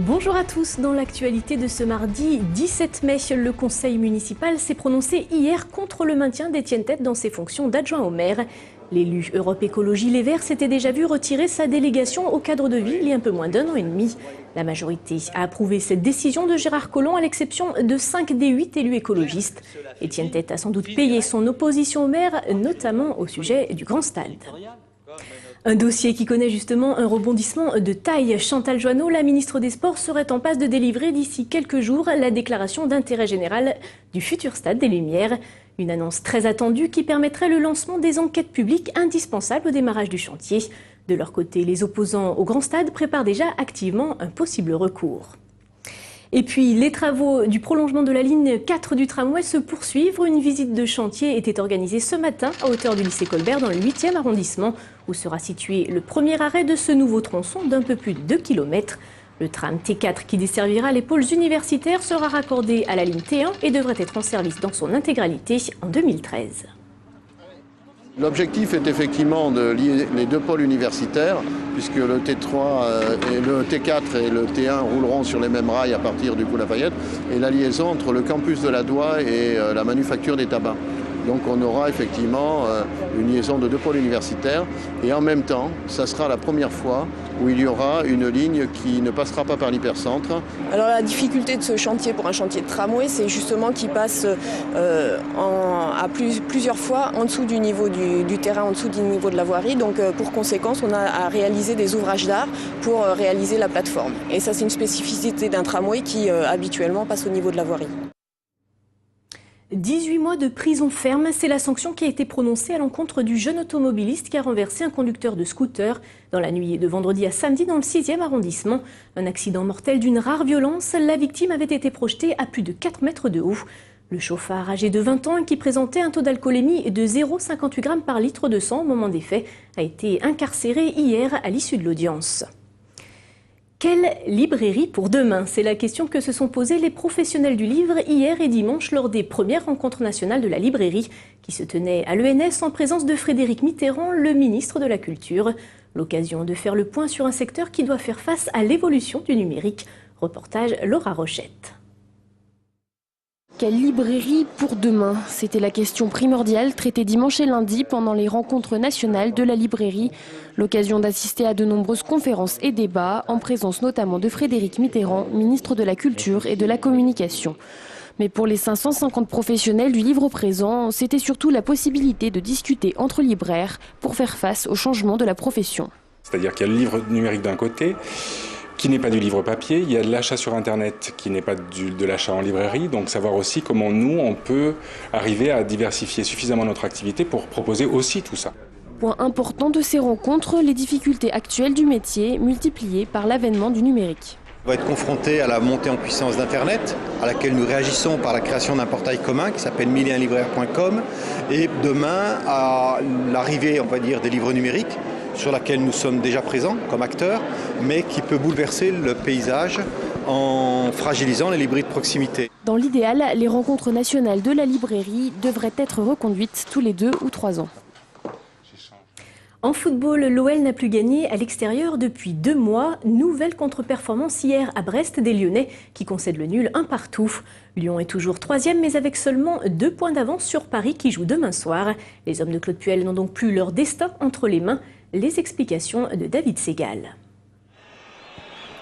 Bonjour à tous. Dans l'actualité de ce mardi 17 mai, le conseil municipal s'est prononcé hier contre le maintien d'Étienne Tête dans ses fonctions d'adjoint au maire. L'élu Europe Écologie Les Verts s'était déjà vu retirer sa délégation au cadre de ville il y a un peu moins d'un an et demi. La majorité a approuvé cette décision de Gérard Collomb à l'exception de 5 des 8 élus écologistes. Étienne Tête a sans doute payé son opposition au maire, notamment au sujet du Grand Stade. Un dossier qui connaît justement un rebondissement de taille. Chantal Joanneau, la ministre des Sports, serait en passe de délivrer d'ici quelques jours la déclaration d'intérêt général du futur stade des Lumières. Une annonce très attendue qui permettrait le lancement des enquêtes publiques indispensables au démarrage du chantier. De leur côté, les opposants au Grand Stade préparent déjà activement un possible recours. Et puis, les travaux du prolongement de la ligne 4 du tramway se poursuivent. Une visite de chantier était organisée ce matin à hauteur du lycée Colbert dans le 8e arrondissement, où sera situé le premier arrêt de ce nouveau tronçon d'un peu plus de 2 km. Le tram T4 qui desservira les pôles universitaires sera raccordé à la ligne T1 et devrait être en service dans son intégralité en 2013. L'objectif est effectivement de lier les deux pôles universitaires, puisque le T3 et le T4 et le T1 rouleront sur les mêmes rails à partir du Cours Lafayette, et la liaison entre le campus de la Doua et la manufacture des tabacs. Donc on aura effectivement une liaison de deux pôles universitaires, et en même temps, ça sera la première fois où il y aura une ligne qui ne passera pas par l'hypercentre. Alors la difficulté de ce chantier pour un chantier de tramway, c'est justement qu'il passe plusieurs fois en dessous du niveau du terrain, en dessous du niveau de la voirie. Donc pour conséquence, on a à réaliser des ouvrages d'art pour réaliser la plateforme. Et ça, c'est une spécificité d'un tramway qui habituellement passe au niveau de la voirie. 18 mois de prison ferme, c'est la sanction qui a été prononcée à l'encontre du jeune automobiliste qui a renversé un conducteur de scooter dans la nuit de vendredi à samedi dans le 6e arrondissement. Un accident mortel d'une rare violence, la victime avait été projetée à plus de 4 mètres de haut. Le chauffard âgé de 20 ans qui présentait un taux d'alcoolémie de 0,58 g par litre de sang au moment des faits a été incarcéré hier à l'issue de l'audience. Quelle librairie pour demain? C'est la question que se sont posées les professionnels du livre hier et dimanche lors des premières rencontres nationales de la librairie qui se tenaient à l'ENS en présence de Frédéric Mitterrand, le ministre de la Culture. L'occasion de faire le point sur un secteur qui doit faire face à l'évolution du numérique. Reportage Laura Rochette. Quelle librairie pour demain? C'était la question primordiale traitée dimanche et lundi pendant les rencontres nationales de la librairie. L'occasion d'assister à de nombreuses conférences et débats, en présence notamment de Frédéric Mitterrand, ministre de la Culture et de la Communication. Mais pour les 550 professionnels du livre présent, c'était surtout la possibilité de discuter entre libraires pour faire face au changement de la profession. C'est-à-dire qu'il y a le livre numérique d'un côté, qui n'est pas du livre papier, il y a de l'achat sur Internet qui n'est pas de l'achat en librairie, donc savoir aussi comment nous, on peut arriver à diversifier suffisamment notre activité pour proposer aussi tout ça. Point important de ces rencontres, les difficultés actuelles du métier multipliées par l'avènement du numérique. On va être confronté à la montée en puissance d'Internet, à laquelle nous réagissons par la création d'un portail commun qui s'appelle 1001libraire.com, et demain à l'arrivée, on va dire, des livres numériques, sur laquelle nous sommes déjà présents comme acteurs, mais qui peut bouleverser le paysage en fragilisant les librairies de proximité. Dans l'idéal, les rencontres nationales de la librairie devraient être reconduites tous les 2 ou 3 ans. En football, l'OL n'a plus gagné à l'extérieur depuis 2 mois. Nouvelle contre-performance hier à Brest des Lyonnais qui concèdent le nul 1 partout. Lyon est toujours 3e mais avec seulement 2 points d'avance sur Paris qui joue demain soir. Les hommes de Claude Puel n'ont donc plus leur destin entre les mains. Les explications de David Segal.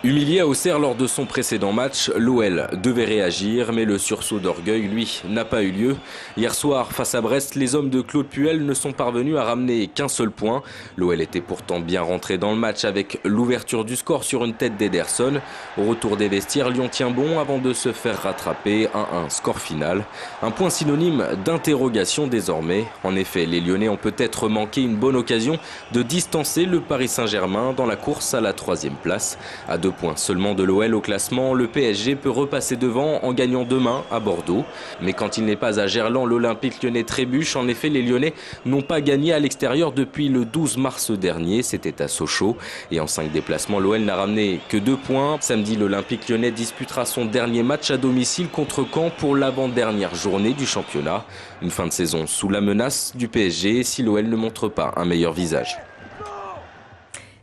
Humilié à Auxerre lors de son précédent match, l'OL devait réagir, mais le sursaut d'orgueil, lui, n'a pas eu lieu. Hier soir, face à Brest, les hommes de Claude Puel ne sont parvenus à ramener qu'un seul point. L'OL était pourtant bien rentré dans le match avec l'ouverture du score sur une tête d'Ederson. Au retour des vestiaires, Lyon tient bon avant de se faire rattraper 1-1, score final. Un point synonyme d'interrogation désormais. En effet, les Lyonnais ont peut-être manqué une bonne occasion de distancer le Paris Saint-Germain dans la course à la 3e place. À 2 points seulement de l'OL au classement, le PSG peut repasser devant en gagnant demain à Bordeaux. Mais quand il n'est pas à Gerland, l'Olympique lyonnais trébuche. En effet, les Lyonnais n'ont pas gagné à l'extérieur depuis le 12 mars dernier. C'était à Sochaux. Et en 5 déplacements, l'OL n'a ramené que 2 points. Samedi, l'Olympique lyonnais disputera son dernier match à domicile contre Caen pour l'avant-dernière journée du championnat. Une fin de saison sous la menace du PSG si l'OL ne montre pas un meilleur visage.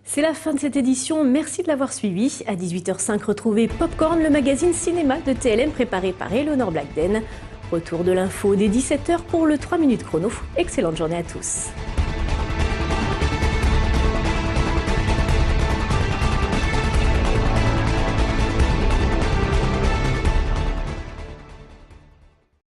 C'est la fin de cette édition, merci de l'avoir suivi. À 18h05, retrouvez Popcorn, le magazine cinéma de TLM préparé par Eleonore Blackden. Retour de l'info dès 17h pour le 3 minutes chrono. Excellente journée à tous.